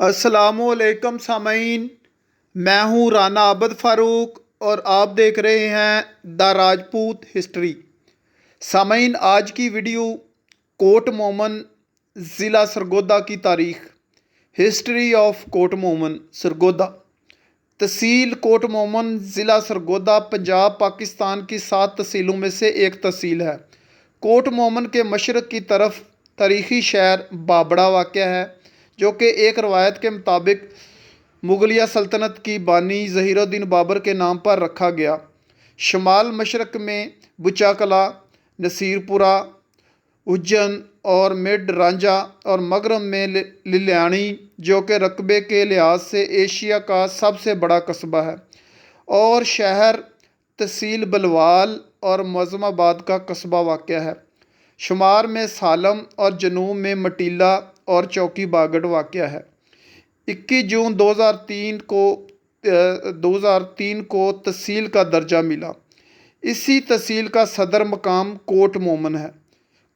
अस्सलामुअलैकुम सामीन, मैं हूँ राना आबद फ़ारूक और आप देख रहे हैं द राजपूत हिस्ट्री। सामीन, आज की वीडियो कोट मोमन ज़िला सरगोदा की तारीख़। History of Kot Momin Sargodha. तहसील कोट मोमन ज़िला सरगोदा पंजाब पाकिस्तान की 7 तहसीलों में से एक तहसील है। कोट मोमन के मशरक़ की तरफ तारीख़ी शहर बाबड़ा वाक़या है, जो कि एक रवायत के मुताबिक मुग़लिया सल्तनत की बानी ज़हीरुद्दीन बाबर के नाम पर रखा गया। शुमाल मशरक़ में बुचाकला, नसीरपुरा, उज्जैन और मिड रांझा और मगरब में लिलियानी, जो कि रकबे के लिहाज से एशिया का सबसे बड़ा कस्बा है, और शहर तहसील बलवाल और मुअज़्ज़माबाद का कस्बा वाक़या है। शुमार में सालम और जनूब में मटीला और चौकी बागड़ वाक़या है। 21 जून 2003 को तहसील का दर्जा मिला। इसी तहसील का सदर मकाम कोट मोमन है।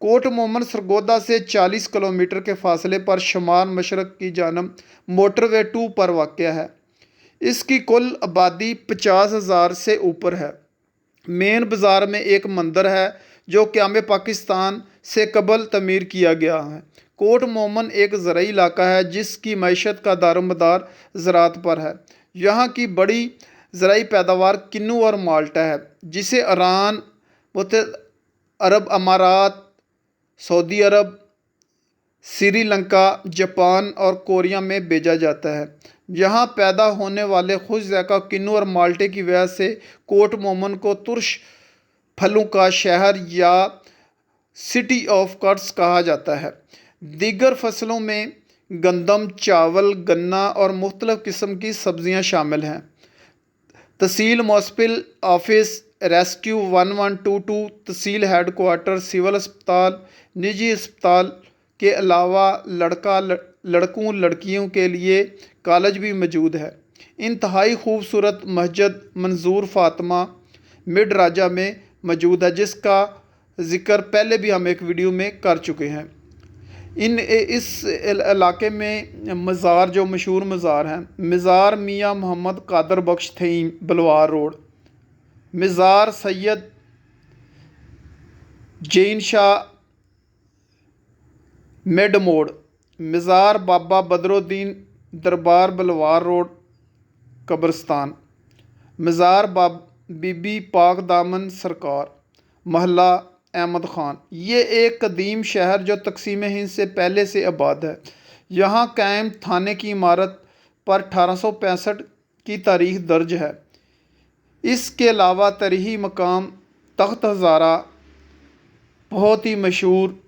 कोट मोमन सरगोदा से 40 किलोमीटर के फासले पर शुमाल मशरक़ की जानब मोटरवे 2 पर वाक़या है। इसकी कुल आबादी 50,000 से ऊपर है। मेन बाज़ार में एक मंदिर है जो क़याम पाकिस्तान से कबल तमीर किया गया है। कोट मोमन एक ज़राई इलाका है जिसकी मईशत का दारोमदार ज़राअत पर है। यहाँ की बड़ी ज़राई पैदावार किन्नू और माल्टा है, जिसे ईरान, मुत्तहिदा अरब अमारात, सऊदी अरब, श्रीलंका, जापान और कोरिया में भेजा जाता है। यहाँ पैदा होने वाले खुश ज़ायक़ा किन्नू और माल्टे की वजह से कोट मोमन को तुर्श फलों का शहर या सिटी ऑफ कट्स कहा जाता है। दीगर फसलों में गंदम, चावल, गन्ना और मुख्तलिफ़ किस्म की सब्ज़ियाँ शामिल हैं। तहसील मुंसिपल ऑफिस, रेस्क्यू 1122, तहसील हेड क्वार्टर, सिविल अस्पताल, निजी अस्पताल के अलावा लड़कों लड़कियों के लिए कॉलेज भी मौजूद है। इंतहाई खूबसूरत मस्जिद मंजूर फ़ातिमा मिड राजा में मौजूद है, जिसका ज़िक्र पहले भी हम एक वीडियो में कर चुके हैं। इस इलाके में मज़ार, जो मशहूर मज़ार हैं, मज़ार मियाँ मोहम्मद कादर बख्श थईम बलवार रोड, मज़ार सैयद जैन शाह मिड मोड़, मज़ार बाबा बदरुद्दीन दरबार बलवार रोड कब्रिस्तान, मज़ार बीबी पाक दामन सरकार, महल्ला अहमद ख़ान। ये एक कदीम शहर जो तक़सीम हिंद से पहले से आबाद है। यहाँ कायम थाने की इमारत पर 1865 की तारीख़ दर्ज है। इसके अलावा तरीही मकाम तख्त हज़ारा बहुत ही मशहूर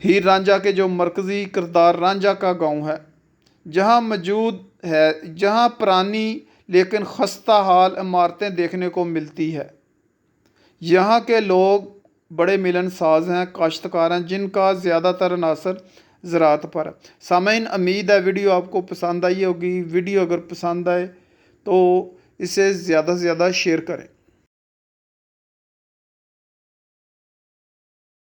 हीर रांझा के जो मरकज़ी किरदार रांझा का गांव है, जहां मौजूद है, जहां पुरानी लेकिन खस्ता हाल इमारतें देखने को मिलती है। यहाँ के लोग बड़े मिलनसाज हैं, काश्तकार हैं, जिनका ज़्यादातर अनासर ज़राअत पर है। सामीन, उम्मीद है वीडियो आपको पसंद आई होगी। वीडियो अगर पसंद आए तो इसे ज़्यादा से ज़्यादा शेयर करें।